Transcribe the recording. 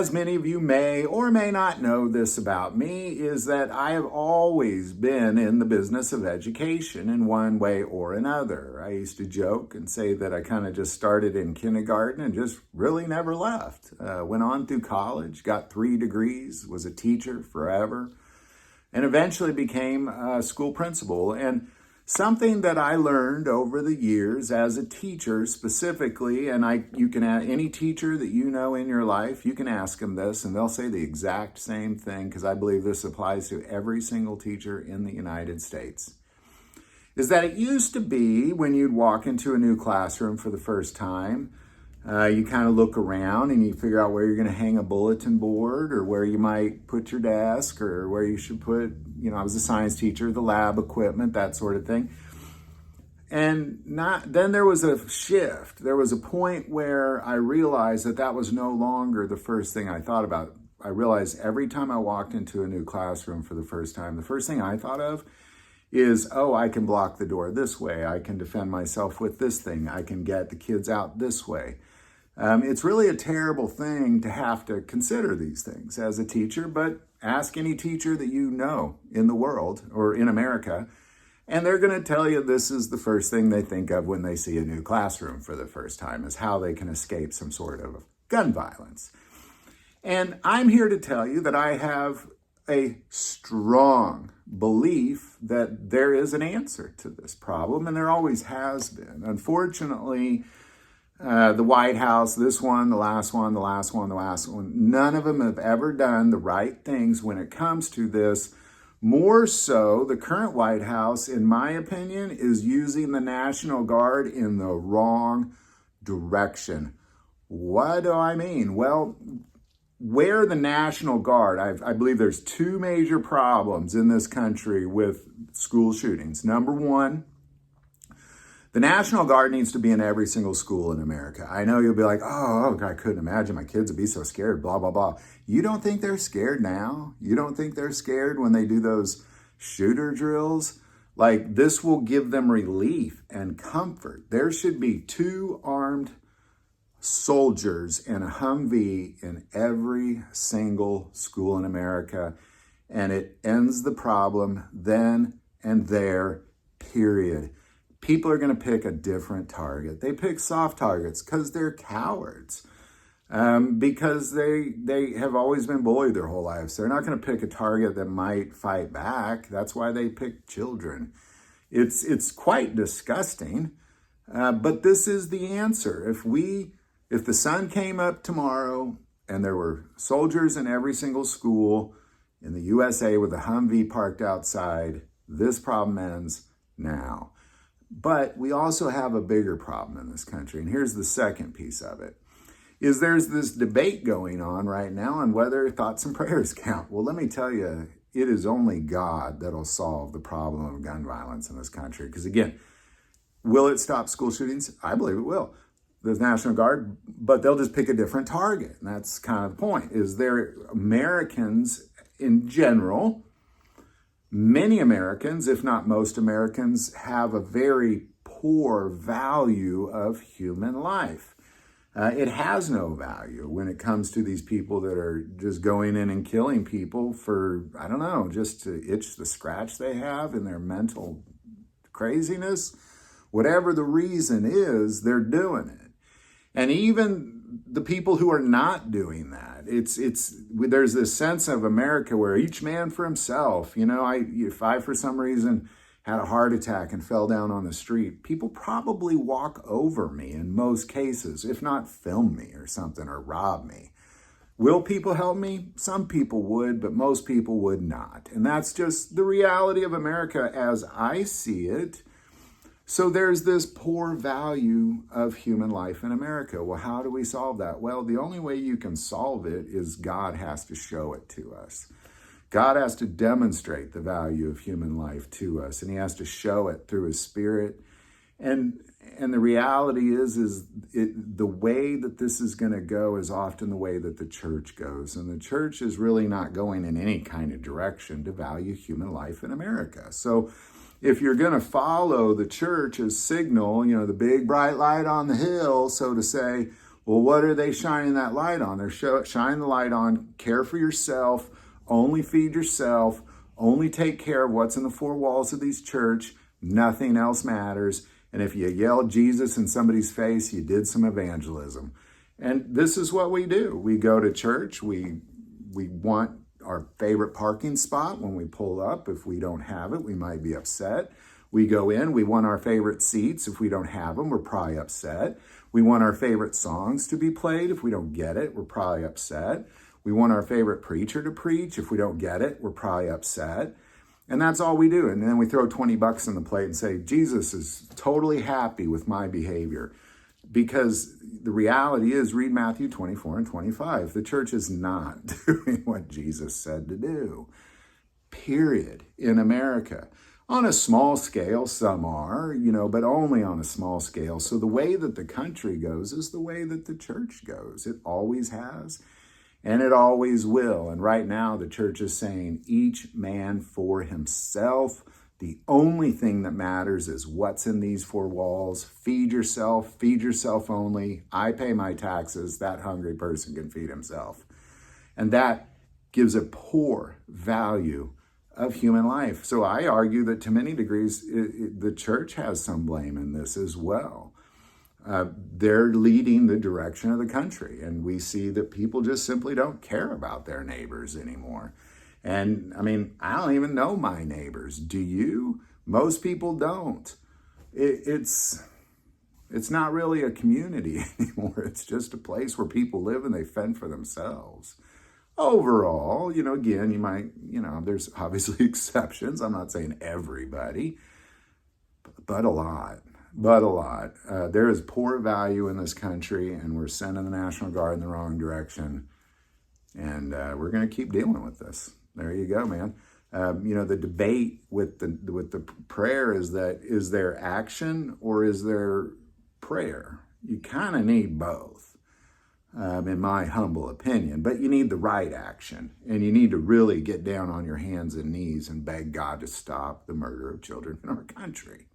as many of you may or may not know this about me, is that I have always been in the business of education in one way or another. I used to joke and say that I kind of just started in kindergarten and just really never left. Went on through college, got 3 degrees, was a teacher forever, and eventually became a school principal. And something that I learned over the years as a teacher specifically, and you can ask any teacher that you know in your life, you can ask them this and they'll say the exact same thing, because I believe this applies to every single teacher in the United States, is that it used to be when you'd walk into a new classroom for the first time, you kind of look around and you figure out where you're going to hang a bulletin board or where you might put your desk or where you should put, I was a science teacher, the lab equipment, that sort of thing. And then there was a shift. There was a point where I realized that was no longer the first thing I thought about. I realized every time I walked into a new classroom for the first time, the first thing I thought of is, I can block the door this way. I can defend myself with this thing. I can get the kids out this way. It's really a terrible thing to have to consider these things as a teacher, but ask any teacher that you know in the world or in America, and they're going to tell you this is the first thing they think of when they see a new classroom for the first time, is how they can escape some sort of gun violence. And I'm here to tell you that I have a strong belief that there is an answer to this problem, and there always has been. Unfortunately, the White House, this one, the last one, the last one, the last one, none of them have ever done the right things when it comes to this. More so, the current White House, in my opinion, is using the National Guard in the wrong direction. What do I mean? Well, where the National Guard, I believe there's 2 major problems in this country with school shootings. Number one, the National Guard needs to be in every single school in America. I know you'll be like, I couldn't imagine my kids would be so scared, blah, blah, blah. You don't think they're scared now? You don't think they're scared when they do those shooter drills? Like, this will give them relief and comfort. There should be 2 armed soldiers in a Humvee in every single school in America, and it ends the problem then and there, period. People are going to pick a different target. They pick soft targets because they're cowards, because they have always been bullied their whole lives. They're not going to pick a target that might fight back. That's why they pick children. It's quite disgusting, but this is the answer. If the sun came up tomorrow and there were soldiers in every single school in the USA with a Humvee parked outside, this problem ends now. But we also have a bigger problem in this country, and here's the second piece of it, is there's this debate going on right now on whether thoughts and prayers count. Well, let me tell you, it is only God that'll solve the problem of gun violence in this country. Because again, will it stop school shootings? I believe it will. The National Guard, but they'll just pick a different target. And that's kind of the point, is there Americans in general, many Americans, if not most Americans, have a very poor value of human life. It has no value when it comes to these people that are just going in and killing people for, just to itch the scratch they have in their mental craziness. Whatever the reason is, they're doing it. And even the people who are not doing that, there's this sense of America where each man for himself. If I for some reason had a heart attack and fell down on the street, people probably walk over me in most cases, if not film me or something or rob me. Will people help me? Some people would, but most people would not. And that's just the reality of America as I see it. So there's this poor value of human life in America. Well, how do we solve that? Well, the only way you can solve it is God has to show it to us. God has to demonstrate the value of human life to us, and he has to show it through his Spirit. And the reality is the way that this is going to go is often the way that the church goes. And the church is really not going in any kind of direction to value human life in America. So if you're going to follow the church's signal, the big bright light on the hill, so to say, Well, what are they shining that light on? They're shining the light on care for yourself, only feed yourself, only take care of what's in the four walls of these church. Nothing else matters. And if you yell Jesus in somebody's face, you did some evangelism. And this is what we do. We go to church. We want our favorite parking spot when we pull up. If we don't have it, we might be upset. We go in, we want our favorite seats. If we don't have them, we're probably upset. We want our favorite songs to be played. If we don't get it, we're probably upset. We want our favorite preacher to preach. If we don't get it, we're probably upset. And that's all we do. And then we throw $20 on the plate and say, Jesus is totally happy with my behavior. Because the reality is, read Matthew 24 and 25. The church is not doing what Jesus said to do. Period. In America. On a small scale, some are, but only on a small scale. So the way that the country goes is the way that the church goes. It always has, and it always will. And right now, the church is saying, each man for himself. The only thing that matters is what's in these four walls. Feed yourself only. I pay my taxes. That hungry person can feed himself. And that gives a poor value of human life. So I argue that to many degrees, the church has some blame in this as well. They're leading the direction of the country, and we see that people just simply don't care about their neighbors anymore. And I mean, I don't even know my neighbors. Do you? Most people don't. It's not really a community anymore. It's just a place where people live and they fend for themselves. Overall, again, you might, there's obviously exceptions. I'm not saying everybody, but a lot. There is poor value in this country, and we're sending the National Guard in the wrong direction. And we're going to keep dealing with this. There you go, man. The debate with the prayer is there action or is there prayer? You kind of need both. In my humble opinion, but you need the right action, and you need to really get down on your hands and knees and beg God to stop the murder of children in our country.